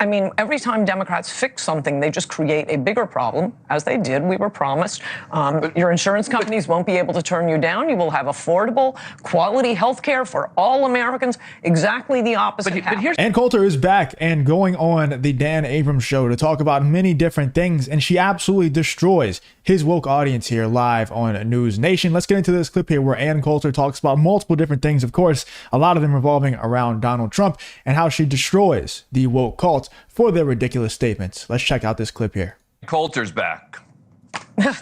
I mean, every time Democrats fix something, they just create a bigger problem, as they did. We were promised. Your insurance companies won't be able to turn you down. You will have affordable, quality health care for all Americans. Exactly the opposite. But here's Ann Coulter is back and going on the Dan Abrams show to talk about many different things, and she absolutely destroys his woke audience here live on News Nation. Let's get into this clip here where Ann Coulter talks about multiple different things, of course, a lot of them revolving around Donald Trump, and how she destroys the woke cult for their ridiculous statements. Let's check out this clip here. Coulter's back.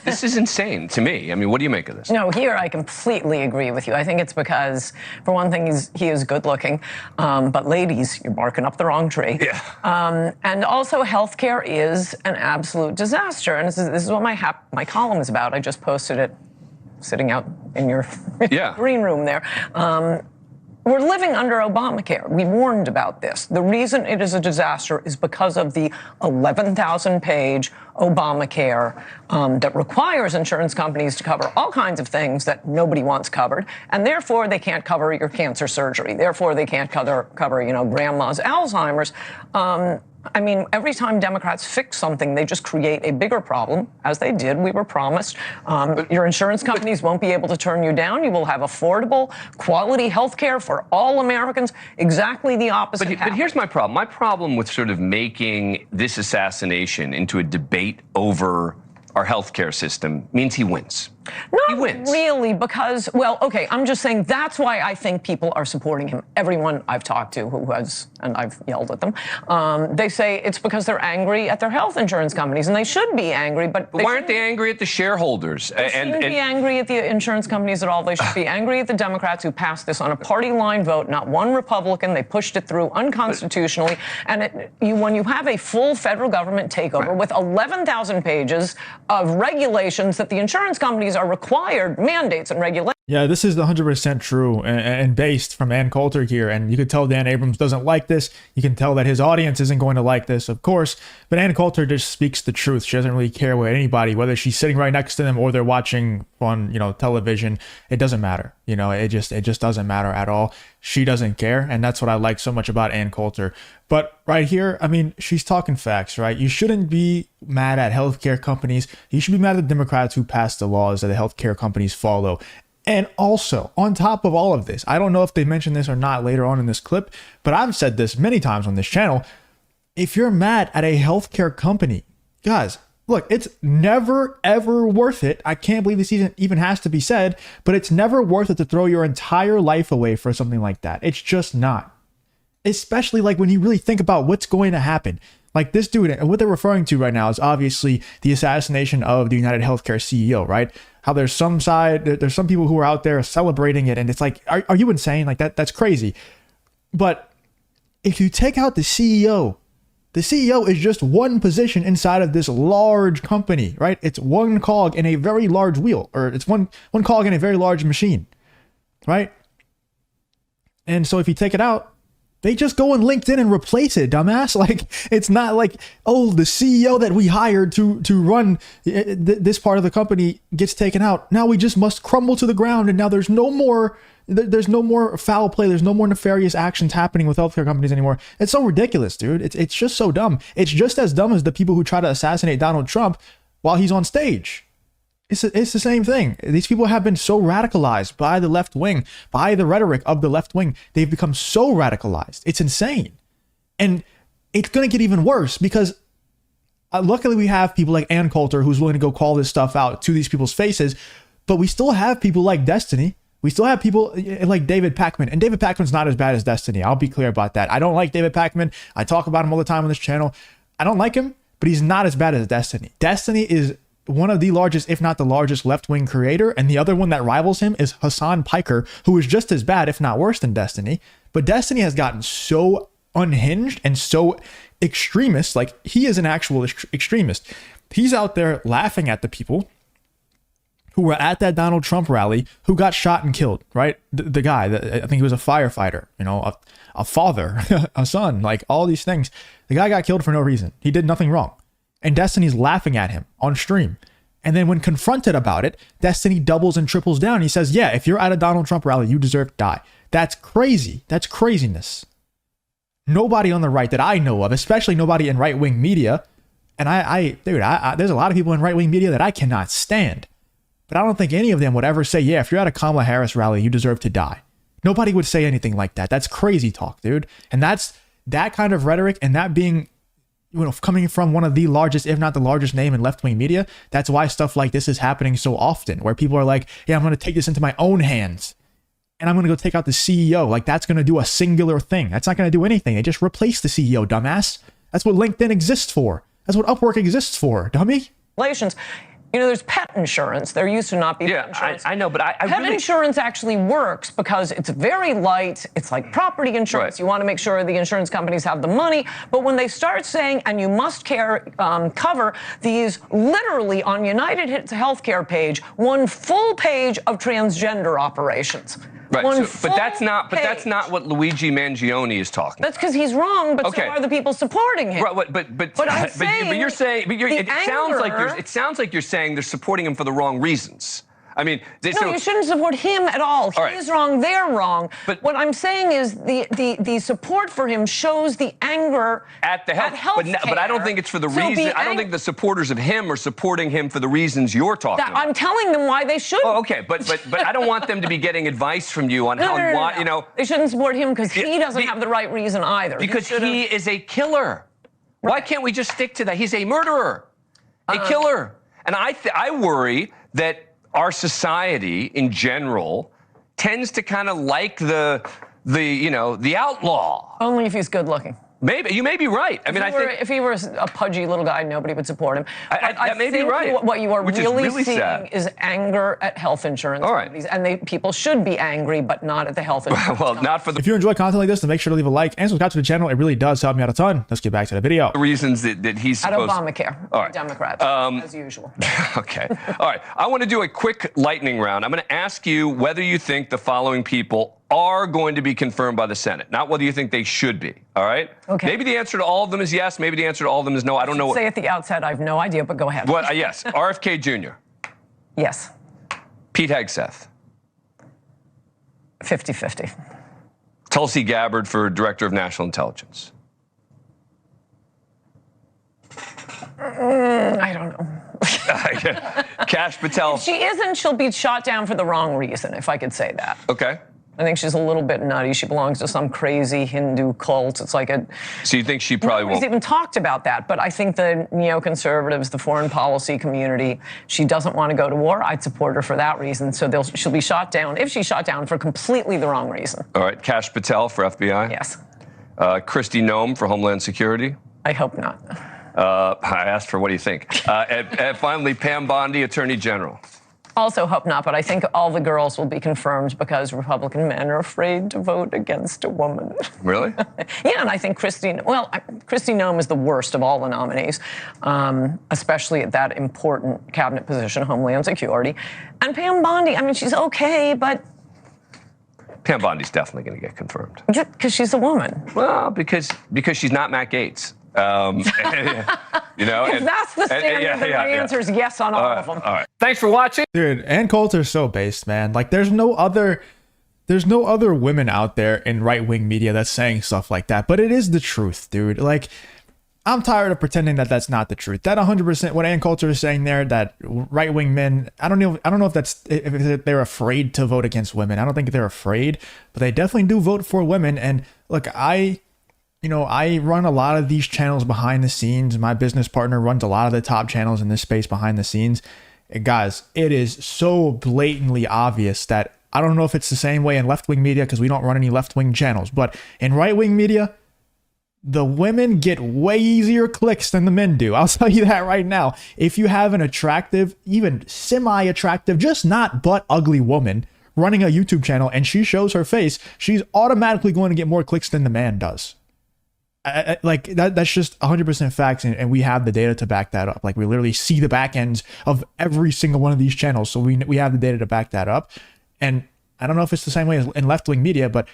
This is insane to me. I mean, what do you make of this? No, here I completely agree with you. I think it's because, for one thing, he is good looking. But ladies, you're barking up the wrong tree. Yeah. And also, healthcare is an absolute disaster. And this is what my column is about. I just posted it sitting out in your green room there. We're living under Obamacare. We warned about this. The reason it is a disaster is because of the 11,000-page Obamacare that requires insurance companies to cover all kinds of things that nobody wants covered, and therefore they can't cover your cancer surgery. Therefore, they can't cover grandma's Alzheimer's. I mean, every time Democrats fix something, they just create a bigger problem, as they did. We were promised. Your insurance companies won't be able to turn you down. You will have affordable, quality health care for all Americans. Exactly the opposite. But here's my problem. My problem with sort of making this assassination into a debate over our healthcare system means he wins. He wins. Not really, because, well, okay, I'm just saying that's why I think people are supporting him. Everyone I've talked to who has, and I've yelled at them, they say it's because they're angry at their health insurance companies, and they should be angry, but why aren't they angry at the shareholders? They shouldn't be angry at the insurance companies at all. They should be angry at the Democrats who passed this on a party line vote, not one Republican. They pushed it through unconstitutionally, and when you have a full federal government takeover with 11,000 pages of regulations that the insurance companies are required, mandates and regulations. Yeah, this is 100% true and based from Ann Coulter here. And you could tell Dan Abrams doesn't like this. You can tell that his audience isn't going to like this, of course. But Ann Coulter just speaks the truth. She doesn't really care what anybody, whether she's sitting right next to them or they're watching on, television. It doesn't matter. It just doesn't matter at all. She doesn't care. And that's what I like so much about Ann Coulter. But right here, I mean, she's talking facts, right? You shouldn't be mad at healthcare companies. You should be mad at the Democrats who passed the laws that the healthcare companies follow. And also, on top of all of this, I don't know if they mentioned this or not later on in this clip, but I've said this many times on this channel. If you're mad at a healthcare company, guys, look, it's never, ever worth it. I can't believe this even has to be said, but it's never worth it to throw your entire life away for something like that. It's just not. Especially like when you really think about what's going to happen. Like this dude, and what they're referring to right now is obviously the assassination of the United Healthcare CEO, right? How there's some people who are out there celebrating it, and it's like, are you insane? Like that's crazy. But if you take out the CEO is just one position inside of this large company, right? It's one cog in a very large wheel, or it's one cog in a very large machine, right? And so if you take it out, they just go on LinkedIn and replace it, dumbass. Like, it's not like, oh, the CEO that we hired to run this part of the company gets taken out. Now we just must crumble to the ground. And now there's no more foul play. There's no more nefarious actions happening with healthcare companies anymore. It's so ridiculous, dude. It's just so dumb. It's just as dumb as the people who try to assassinate Donald Trump while he's on stage. It's the same thing. These people have been so radicalized by the left wing, by the rhetoric of the left wing. They've become so radicalized. It's insane. And it's going to get even worse because luckily we have people like Ann Coulter who's willing to go call this stuff out to these people's faces. But we still have people like Destiny. We still have people like David Pakman. And David Pakman's not as bad as Destiny. I'll be clear about that. I don't like David Pakman. I talk about him all the time on this channel. I don't like him, but he's not as bad as Destiny. Destiny is one of the largest, if not the largest, left-wing creator, and the other one that rivals him is Hassan Piker, who is just as bad, if not worse, than Destiny. But Destiny has gotten so unhinged and so extremist. Like, he is an actual extremist. He's out there laughing at the people who were at that Donald Trump rally who got shot and killed, right? The guy, I think he was a firefighter, a father, a son, like all these things. The guy got killed for no reason. He did nothing wrong. And Destiny's laughing at him on stream. And then when confronted about it, Destiny doubles and triples down. He says, yeah, if you're at a Donald Trump rally, you deserve to die. That's crazy. That's craziness. Nobody on the right that I know of, especially nobody in right-wing media. And there's a lot of people in right-wing media that I cannot stand. But I don't think any of them would ever say, yeah, if you're at a Kamala Harris rally, you deserve to die. Nobody would say anything like that. That's crazy talk, dude. And that's that kind of rhetoric, and that being, coming from one of the largest, if not the largest name in left-wing media. That's why stuff like this is happening so often, where people are like, yeah, I'm going to take this into my own hands. And I'm going to go take out the CEO. Like, that's going to do a singular thing. That's not going to do anything. They just replace the CEO, dumbass. That's what LinkedIn exists for. That's what Upwork exists for, dummy. Relations. There's pet insurance. There used to not be pet insurance. I know, but I pet really... insurance actually works because it's very light. It's like property insurance. Right. You want to make sure the insurance companies have the money. But when they start saying, and you must cover these, literally on United Healthcare page, one full page of transgender operations. Right, but that's not what Luigi Mangione is talking. That's because he's wrong, but so are the people supporting him. Right, but you're saying it sounds like you're saying they're supporting him for the wrong reasons. I mean, you shouldn't support him at all. He's wrong, they're wrong. But what I'm saying is the support for him shows the anger at health care. But I don't think it's for the reason. I don't think the supporters of him are supporting him for the reasons you're talking about. I'm telling them why they should. Oh, okay, but I don't want them to be getting advice from you on why. They shouldn't support him because he doesn't have the right reason either. Because he is a killer. Right. Why can't we just stick to that? He's a murderer, a killer, and I worry that our society in general tends to kind of like the outlaw. Only if he's good looking. Maybe you may be right. I mean, if he were a pudgy little guy, nobody would support him. That may be right. What you are really seeing is anger at health insurance companies, and people should be angry, but not at the health insurance. Well, not for the. If you enjoy content like this, then make sure to leave a like and subscribe to the channel. It really does help me out a ton. Let's get back to the video. The reasons that he's supposed. At Obamacare, Democrats, as usual. Okay. All right. I want to do a quick lightning round. I'm going to ask you whether you think the following people are going to be confirmed by the Senate, not whether you think they should be. All right? Okay. Maybe the answer to all of them is yes. Maybe the answer to all of them is no. I don't know. Say at the outset, I have no idea, but go ahead. What? Yes. RFK Jr. Yes. Pete Hegseth. 50-50. Tulsi Gabbard for Director of National Intelligence. I don't know. Kash Patel. If she isn't, she'll be shot down for the wrong reason, if I could say that. Okay. I think she's a little bit nutty. She belongs to some crazy Hindu cult. It's like a... So you think she probably won't... Nobody's even talked about that, but I think the neoconservatives, the foreign policy community, she doesn't want to go to war. I'd support her for that reason. So she'll be shot down, if she's shot down, for completely the wrong reason. All right. Kash Patel for FBI? Yes. Kristi Noem for Homeland Security? I hope not. I asked for what do you think? And finally, Pam Bondi, Attorney General. Also hope not, but I think all the girls will be confirmed because Republican men are afraid to vote against a woman. Really? Yeah, and I think Kristi Noem is the worst of all the nominees, especially at that important cabinet position, Homeland Security. And Pam Bondi, I mean, she's okay, but... Pam Bondi's definitely going to get confirmed. Because she's a woman. Well, because she's not Matt Gaetz. If that's the standard, then the answer is yes on all of them. All right. Thanks for watching. Dude, Ann Coulter's so based, man. Like, there's no other women out there in right-wing media that's saying stuff like that, but it is the truth, dude. Like, I'm tired of pretending that that's not the truth. That 100% what Ann Coulter is saying there, that right-wing men, I don't know if they're afraid to vote against women. I don't think they're afraid, but they definitely do vote for women. And look, I run a lot of these channels behind the scenes. My business partner runs a lot of the top channels in this space behind the scenes. And guys, it is so blatantly obvious that I don't know if it's the same way in left-wing media because we don't run any left-wing channels, but in right-wing media, the women get way easier clicks than the men do. I'll tell you that right now. If you have an attractive, even semi-attractive, just not butt ugly woman running a YouTube channel and she shows her face, she's automatically going to get more clicks than the man does. Like that's just 100% facts, and we have the data to back that up. Like, we literally see the back ends of every single one of these channels, so we have the data to back that up. And I don't know if it's the same way as in left-wing media, but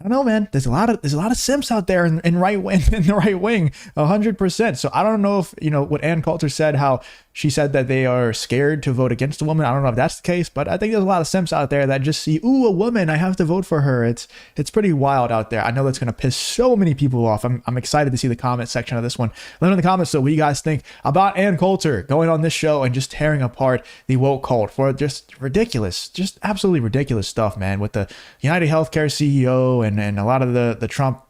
I don't know, man. There's a lot of simps out there in the right wing, 100%. So I don't know if what Ann Coulter said, how She said that they are scared to vote against a woman. I don't know if that's the case, but I think there's a lot of simps out there that just see, ooh, a woman, I have to vote for her. It's pretty wild out there. I know that's going to piss so many people off. I'm excited to see the comment section of this one. Let me know in the comments what you guys think about Ann Coulter going on this show and just tearing apart the woke cult for just ridiculous, just absolutely ridiculous stuff, man, with the United Healthcare CEO and a lot of the Trump,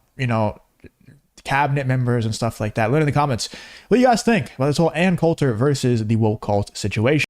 cabinet members and stuff like that. Let me know in the comments what you guys think about this whole Ann Coulter versus the woke cult situation.